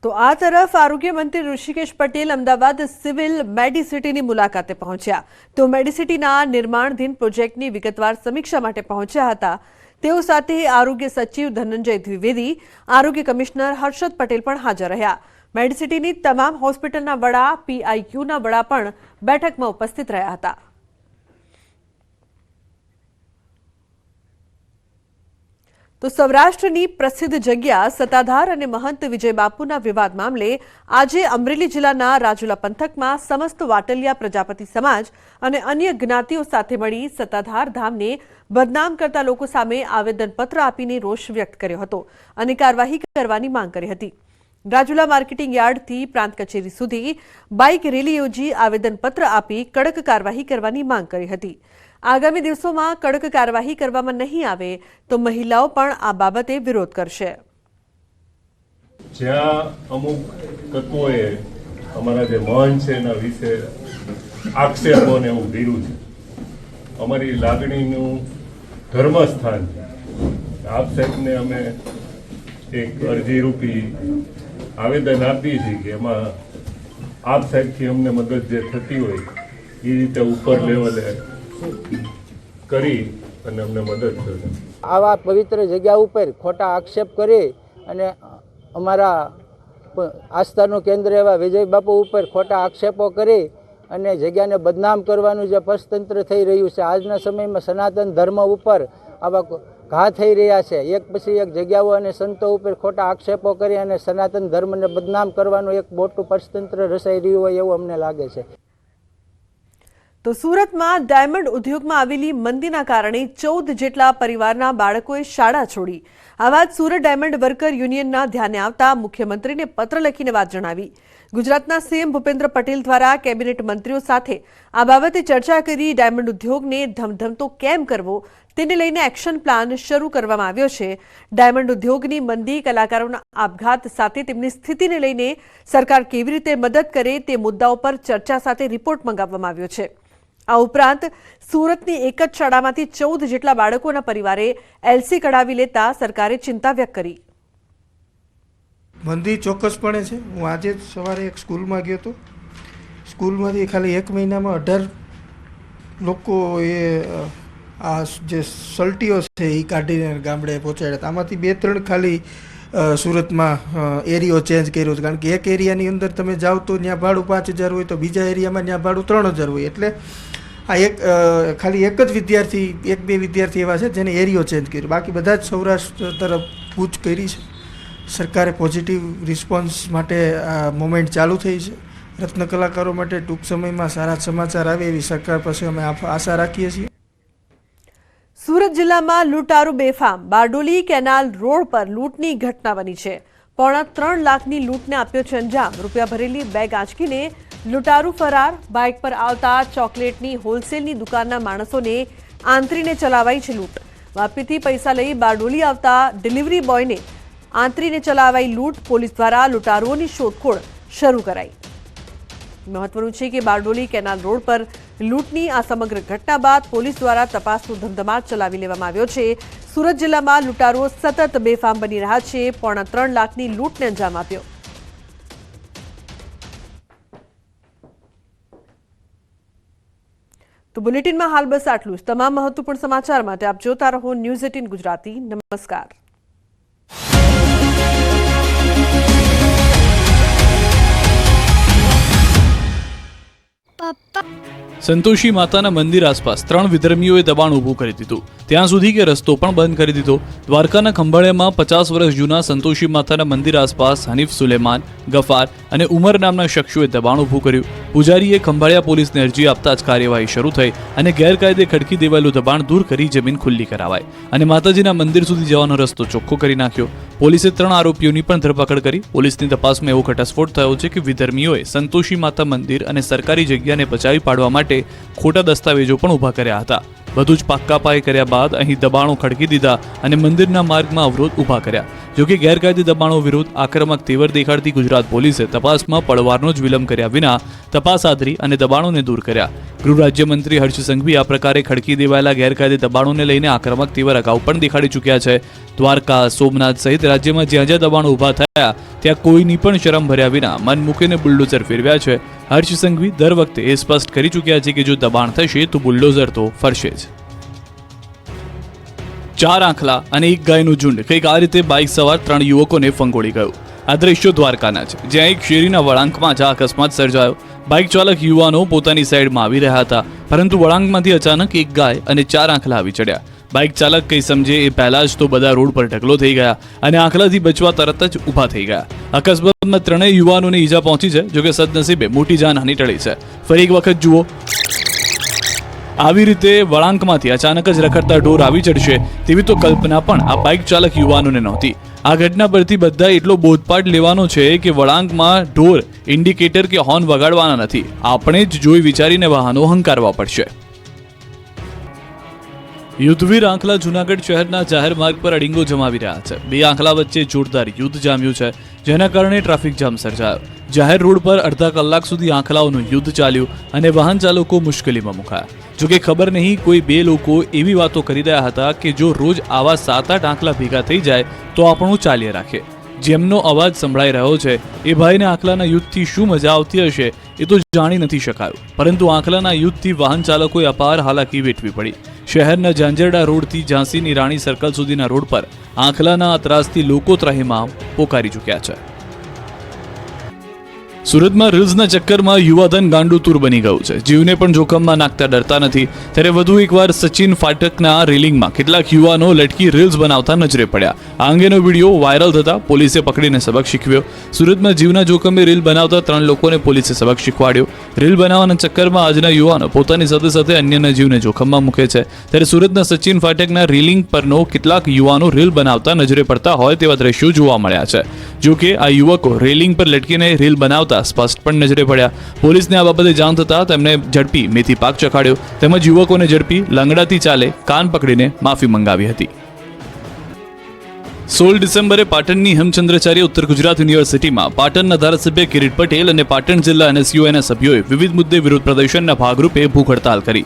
તો આ તરફ આરોગ્ય મંત્રી ઋષિકેશ પટેલ અમદાવાદ સિવિલ મેડિસિટીની મુલાકાતે પહોંચ્યા. તો મેડિસિટીના નિર્માણાધીન પ્રોજેક્ટની વિગતવાર સમીક્ષા માટે પહોંચ્યા હતા. તેઓ સાથે આરોગ્ય સચિવ ધનંજય દ્વિવેદી, આરોગ્ય કમિશનર હર્ષદ પટેલ પણ હાજર રહ્યા. મેડિસિટીની તમામ હોસ્પિટલના વડા, PIQના વડા પણ બેઠકમાં ઉપસ્થિત રહ્યા હતા. તો સૌરાષ્ટ્રની પ્રસિદ્ધ જગ્યા સત્તાધાર અને મહંત વિજયબાપુના વિવાદ મામલે આજે અમરેલી જિલ્લાના રાજુલા પંથકમાં સમસ્ત વાટલિયા પ્રજાપતિ સમાજ અને અન્ય જ્ઞાતિઓ સાથે મળી સત્તાધાર ધામને બદનામ કરતા લોકો સામે આવેદનપત્ર આપીને રોષ વ્યક્ત કર્યો હતો અને કાર્યવાહી કરવાની માંગ કરી હતી. રાજુલા માર્કેટિંગ યાર્ડથી પ્રાંત કચેરી સુધી બાઇક રેલી યોજી આવેદનપત્ર આપી કડક કાર્યવાહી કરવાની માંગ કરી હતી. આગામી દિવસોમાં કડક કાર્યવાહી કરવામાં નહીં આવે તો મહિલાઓ પણ આ બાબતે વિરોધ કરશે. જ્યાં અમુક તત્વોએ અમારા જે મહંત છે એના વિશે આક્ષેપોને એવું કર્યું છે, અમારી લાગણીનું ધર્મસ્થાન છે. આપ સાહેબને અમે એક અરજી રૂપી આવેદન આપીએ છીએ કે એમાં આપ સાહેબથી અમને મદદ જે થતી હોય એ રીતે ઉપર લેવલે કરી અને અમને મદદ કરે. આવા પવિત્ર જગ્યા ઉપર ખોટા આક્ષેપ કરી અને અમારા આસ્થાનું કેન્દ્ર એવા વિજયબાપુ ઉપર ખોટા આક્ષેપો કરી અને જગ્યાને બદનામ કરવાનું જે પક્ષતંત્ર થઈ રહ્યું છે. આજના સમયમાં સનાતન ધર્મ ઉપર આવા ઘા થઈ રહ્યા છે. એક પછી એક જગ્યાઓ અને સંતો ઉપર ખોટા આક્ષેપો કરી અને સનાતન ધર્મને બદનામ કરવાનું એક મોટું પક્ષતંત્ર રચાઈ રહ્યું હોય એવું અમને લાગે છે. તો સુરતમાં ડાયમંડ ઉદ્યોગમાં આવેલી મંદીના કારણે 14 જેટલા પરિવારના બાળકોએ શાળા છોડી. આ વાત સુરત ડાયમંડ વર્કર યુનિયનના ધ્યાને આવતા મુખ્યમંત્રીને પત્ર લખીને વાત જણાવી. ગુજરાતના સીએમ ભૂપેન્દ્ર પટેલ દ્વારા કેબિનેટ મંત્રીઓ સાથે આ બાબતે ચર્ચા કરી ડાયમંડ ઉદ્યોગને ધમધમતો કેમ કરવો તેને લઈને એક્શન પ્લાન શરૂ કરવામાં આવ્યો છે. ડાયમંડ ઉદ્યોગની મંદી, કલાકારોના આપઘાત સાથે તેમની સ્થિતિને લઈને સરકાર કેવી રીતે મદદ કરે તે મુદ્દાઓ પર ચર્ચા સાથે રિપોર્ટ મંગાવવામાં આવ્યો છે. આ ઉપરાંત સુરતની એક જ શાળામાંથી 14 જેટલા બાળકોના પરિવારે LC કઢાવી લેતા સરકારે ચિંતા વ્યક્ત કરી. મંદી ચોક્કસપણે છે. હું આજે જ સવારે એક સ્કૂલમાં ગયો હતો. સ્કૂલમાંથી ખાલી 1 મહિનામાં 18 લોકોએ આ જે સલ્ટીઓ છે એ કાઢીને ગામડે પહોંચાડ્યા હતા. આમાંથી 2-3 ખાલી સુરતમાં એરિયો ચેન્જ કર્યો છે. કારણ કે એક એરિયાની અંદર તમે જાઓ તો ત્યાં ભાડું 5000 હોય તો બીજા એરિયામાં ત્યાં ભાડું 3000 હોય. એટલે આ ખાલી એક જ વિદ્યાર્થી, 1-2 વિદ્યાર્થી એવા છે જેને એરિયો ચેન્જ કર્યો. બાકી બધા જ સૌરાષ્ટ્ર તરફ કૂચ કરી છે. સરકારે પોઝિટિવ રિસ્પોન્સ માટે આ મોમેન્ટ ચાલુ થઈ છે. રત્ન કલાકારો માટે ટૂંક સમયમાં સારા સમાચાર આવે એવી સરકાર પાસે અમે આશા રાખીએ છીએ. સુરત જિલ્લામાં લૂંટારૂ બેફામ. બારડોલી કેનાલ રોડ પર લૂંટની ઘટના બની છે. 3.5 લાખની લૂંટને આપ્યો છે અંજામ. રૂપિયા ભરેલી બેગ આંચકીને લૂંટારૂ ફરાર. બાઇક પર આવતા ચોકલેટની હોલસેલની દુકાનના માણસોને આંતરીને ચલાવાઈ છે લૂંટ. વાપીથી પૈસા લઈ બારડોલી આવતા ડિલિવરી બોયને આંતરીને ચલાવાઈ લૂંટ. પોલીસ દ્વારા લૂંટારુઓની શોધખોળ શરૂ કરાઈ. મહત્વનું છે કે બારડોલી કેનાલ રોડ પર લૂંટની આ સમગ્ર ઘટના બાદ પોલીસ દ્વારા તપાસનો ધમધમાટ ચલાવી લેવામાં આવ્યો છે. સુરત જિલ્લામાં લૂંટારુઓ સતત બેફામ બની રહ્યા છે. 3.5 લાખની લૂંટને અંજામ આપ્યો. તો બુલેટિનમાં હાલ બસ આટલું જ. તમામ મહત્વપૂર્ણ સમાચાર માટે આપ જોતા રહો ન્યૂઝ 18 ગુજરાતી. નમસ્કાર. સંતોષી માતાના મંદિર આસપાસ 3 વિધર્મીઓએ દબાણ ઊભું કરી દીધું. ત્યાં સુધી કે રસ્તો પણ બંધ કરી દીધો. દ્વારકાના ખંભાળિયામાં 50 વર્ષ જૂના સંતોષી માતાના મંદિર આસપાસ હનીફ સુલેમાન, ગફાર અને ઉમર નામના શખ્સોએ દબાણ ઊભું કર્યું. પૂજારીએ ખંભાળિયા પોલીસને અરજી આપતા જ કાર્યવાહી શરૂ થઈ અને ગેરકાયદે ખડકી દેવાયેલું દબાણ દૂર કરી જમીન ખુલ્લી કરાવાઈ અને માતાજીના મંદિર સુધી જવાનો રસ્તો ચોખ્ખો કરી નાખ્યો. પોલીસે 3 આરોપીઓની પણ ધરપકડ કરી. પોલીસની તપાસમાં એવો ઘટસ્ફોટ થયો છે કે વિધર્મીઓએ સંતોષી માતા મંદિર અને સરકારી જગ્યાને બચાવી પાડવા માટે ખોટા દસ્તાવેજો પણ ઊભા કર્યા હતા. બધું જ પાક્કા પાયે કર્યા બાદ અહીં દબાણો ખડકી દીધા અને મંદિરના માર્ગમાં અવરોધ ઊભા કર્યા. જોકે ગેરકાયદે દબાણો વિરુદ્ધ આક્રમક તેવર દેખાડતી ગુજરાત પોલીસે તપાસમાં પળવારનો જ વિલંબ કર્યા વિના તપાસ આદરી અને દબાણોને દૂર કર્યા. ગૃહ રાજ્યમંત્રી હર્ષ સંઘવી આ પ્રકારે ખડકી દેવાયેલા ગેરકાયદે દબાણોને લઈને આક્રમક તેવર અગાઉ પણ દેખાડી ચૂક્યા છે. દ્વારકા, સોમનાથ સહિત રાજ્યમાં જ્યાં જ્યાં દબાણો ઊભા થયા ત્યાં કોઈની પણ શરમ ભર્યા વિના મન મૂકીને બુલડોઝર ફેરવ્યા છે. હર્ષ સંઘવી દર વખતે એ સ્પષ્ટ કરી ચૂક્યા છે કે જો દબાણ થશે તો બુલડોઝર તો ફરશે જ. 4 આંખલા અને એક ગાયનું ઝુંડ કંઈક આ રીતે બાઇક સવાર 3 યુવકોને ફંગોળી ગયું. આ દ્રશ્યો દ્વારકાના છે, જ્યાં એક શેરીના વળાંકમાં આ અકસ્માત સર્જાયો. બાઇક ચાલક યુવાનો પોતાની સાઈડમાં આવી રહ્યા હતા, પરંતુ વળાંકમાંથી અચાનક એક ગાય અને 4 આંખલા આવી ચડ્યા. બાઇક ચાલક કંઈ સમજે એ પહેલા જ તો બધા રોડ પર ઢગલો થઈ ગયા અને આંખલાથી બચવા તરત જ ઊભા થઈ ગયા. અકસ્માતમાં 3 યુવાનોને ઈજા પહોંચી છે, જોકે સદનસીબે મોટી જાનહાનિ ટળી છે. ફરી એક વખત જુઓ, આવી રીતે વળાંકમાંથી અચાનક જ રખડતા ઢોર આવી ચડશે તેવી તો કલ્પના પણ આ બાઇક ચાલક યુવાનોને નહોતી. આ ઘટના પરથી બધા એટલો બોધપાઠ લેવાનો છે કે વળાંકમાં ઢોર ઇન્ડિકેટર કે હોર્ન વગાડવાના નથી, આપણે જ જોઈ વિચારીને વાહનો હંકારવા પડશે. યુદ્ધવીર આંખલા જૂનાગઢ શહેરના જાહેર માર્ગ પર અડીંગો જમાવી રહ્યા છે. 2 આંખલા વચ્ચે જોરદાર યુદ્ધ જામ્યું છે, જેના કારણે ટ્રાફિક જામ સર્જાયો. જાહેર રોડ પર અડધા કલાક સુધી આંખલાઓનું યુદ્ધ ચાલ્યું અને વાહન ચાલકો મુશ્કેલીમાં મુકાયા. જોકે ખબર નહીં કોઈ 2 લોકો એવી વાતો કરી રહ્યા હતા કે જો રોજ આવા 7-8 આંખલા ભેગા થઈ જાય તો આપણું ચાલ્યા રાખે. જેમનો અવાજ સંભળાઈ રહ્યો છે એ ભાઈને આંખલાના યુદ્ધથી શું મજા આવતી હશે એ તો જાણી નથી શકાયું, પરંતુ આંખલાના યુદ્ધથી વાહન ચાલકોએ અપાર હાલાકી વેઠવી પડી. શહેરના ઝાંઝરડા રોડથી ઝાંસીની રાણી સર્કલ સુધીના રોડ પર આંખલાના ત્રાસથી લોકો ત્રાહિમામ પોકારી ચૂક્યા છે. સુરતમાં રીલ્સના ચક્કરમાં યુવાધન ગાંડુતુર બની ગયું છે. જીવને પણ જોખમમાં નાખતા ડરતા નથી. ત્યારે વધુ એકવાર સચિન ફાટકના રેલિંગમાં કેટલાક યુવાનો લટકી રીલ્સ બનાવતા નજરે પડ્યા. આ અંગેનો વિડીયો વાયરલ થતા પોલીસે પકડીને સબક શીખવ્યો. સુરતમાં જીવના જોખમે રીલ બનાવતા 3 લોકોને પોલીસે સબક શીખવાડ્યો. રીલ બનાવવાના ચક્કરમાં આજના યુવાનો પોતાની સાથે સાથે અન્યના જીવને જોખમમાં મૂકે છે. ત્યારે સુરતના સચિન ફાટકના રેલિંગ પરનો કેટલાક યુવાનો રીલ બનાવતા નજરે પડતા હોય તેવા દ્રશ્યો જોવા મળ્યા છે. જોકે આ યુવકો રેલિંગ પર લટકીને રીલ બનાવતા સ્પષ્ટ પણ નજરે પડ્યા. પોલીસને આ બાબતે જાણ થતા તેમને ઝડપી મેથી પાક ચખાડ્યો, તેમજ યુવકોને ઝડપી લંગડાથી ચાલે કાન પકડીને માફી મંગાવી હતી. 16 ડિસેમ્બરે પાટણની હેમચંદ્રાચાર્ય ઉત્તર ગુજરાત યુનિવર્સિટીમાં પાટણના ધારાસભ્ય કિરીટ પટેલ અને પાટણ જિલ્લા NSUIના સભ્યોએ વિવિધ મુદ્દે વિરોધ પ્રદર્શનના ભાગરૂપે ભૂખ હડતાલ કરી.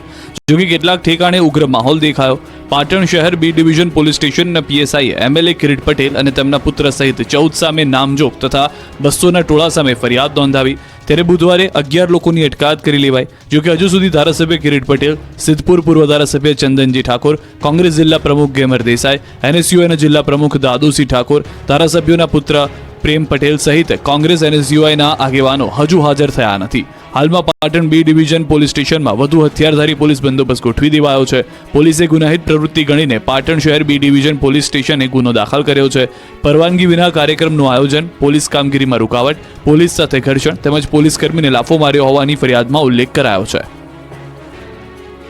જોકે કેટલાક ઠેકાણે ઉગ્ર માહોલ દેખાયો. પાટણ શહેર B ડિવિઝન પોલીસ સ્ટેશનના PSI MLA કિરીટ પટેલ અને તેમના પુત્ર સહિત 14 સામે નામજોગ તથા 200ના ટોળા સામે ફરિયાદ નોંધાવી. ત્યારે બુધવારે 11 લોકોની અટકાયત કરી લેવાઈ. જોકે હજુ સુધી ધારાસભ્ય કિરીટ પટેલ, સિદ્ધપુર પૂર્વ ધારાસભ્ય ચંદનજી ઠાકોર, કોંગ્રેસ જિલ્લા પ્રમુખ ગેમર દેસાઈ, NSUIના જિલ્લા પ્રમુખ દાદુસિંહ ઠાકોર, ધારાસભ્યોના પુત્ર પ્રેમ પટેલ સહિત કોંગ્રેસ NSUIના આગેવાનો હજુ હાજર થયા નથી. હાલમાં પાટણ B ડિવિઝન પોલીસ સ્ટેશનમાં વધુ હથિયારધારી પોલીસ બંદોબસ્ત ગોઠવી દેવાયો છે. પોલીસે ગુનાહિત પ્રવૃત્તિ ગણીને પાટણ શહેર B ડિવિઝન પોલીસ સ્ટેશને ગુનો દાખલ કર્યો છે. પરવાનગી વિના કાર્યક્રમનું આયોજન, પોલીસ કામગીરીમાં રૂકાવટ, પોલીસ સાથે ઘર્ષણ તેમજ પોલીસ કર્મીને લાફો માર્યો હોવાની ફરિયાદમાં ઉલ્લેખ કરાયો છે.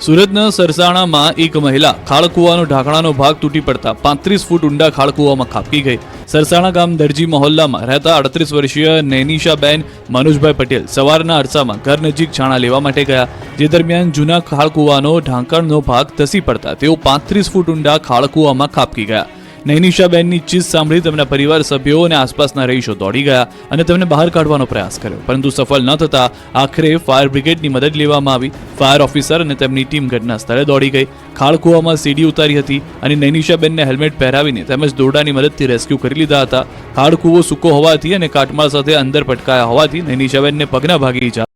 સુરતના સરસાણામાં એક મહિલા ખાળકૂવાનો ઢાંકણાનો ભાગ તૂટી પડતા 35 ફૂટ ઊંડા ખાળકૂવામાં ખાબકી ગઈ. સરસાણા ગામ દરજી મહોલ્લામાં રહેતા 38 વર્ષીય નૈનિશાબેન મનોજભાઈ પટેલ સવારના અરસામાં ઘર નજીક છાણા લેવા માટે ગયા. જે દરમિયાન જૂના ખાળકૂવાનો ઢાંકણનો ભાગ ધસી પડતા તેઓ 35 ફૂટ ઊંડા ખાળકૂવામાં ખાબકી ગયા. નૈનિશાબેનની ચીસ સાંભળી તેમના પરિવાર સભ્યો અને આસપાસના રહીશો દોડી ગયા અને તેમને બહાર કાઢવાનો પ્રયાસ કર્યો, પરંતુ સફળ ન થતા આખરે ફાયર બ્રિગેડની મદદ લેવામાં આવી. ફાયર ઓફિસર અને તેમની ટીમ ઘટના સ્થળે દોડી ગઈ. ખાળકૂવામાં સીડી ઉતારી હતી અને નૈનિશાબેનને હેલ્મેટ પહેરાવીને તેમજ દોરડાની મદદથી રેસ્ક્યુ કરી લીધા હતા. ખાળકૂવો સૂકો હોવાથી અને કાટમાળ સાથે અંદર પટકાયા હોવાથી નૈનિશાબેનને પગના ભાગે ઈજા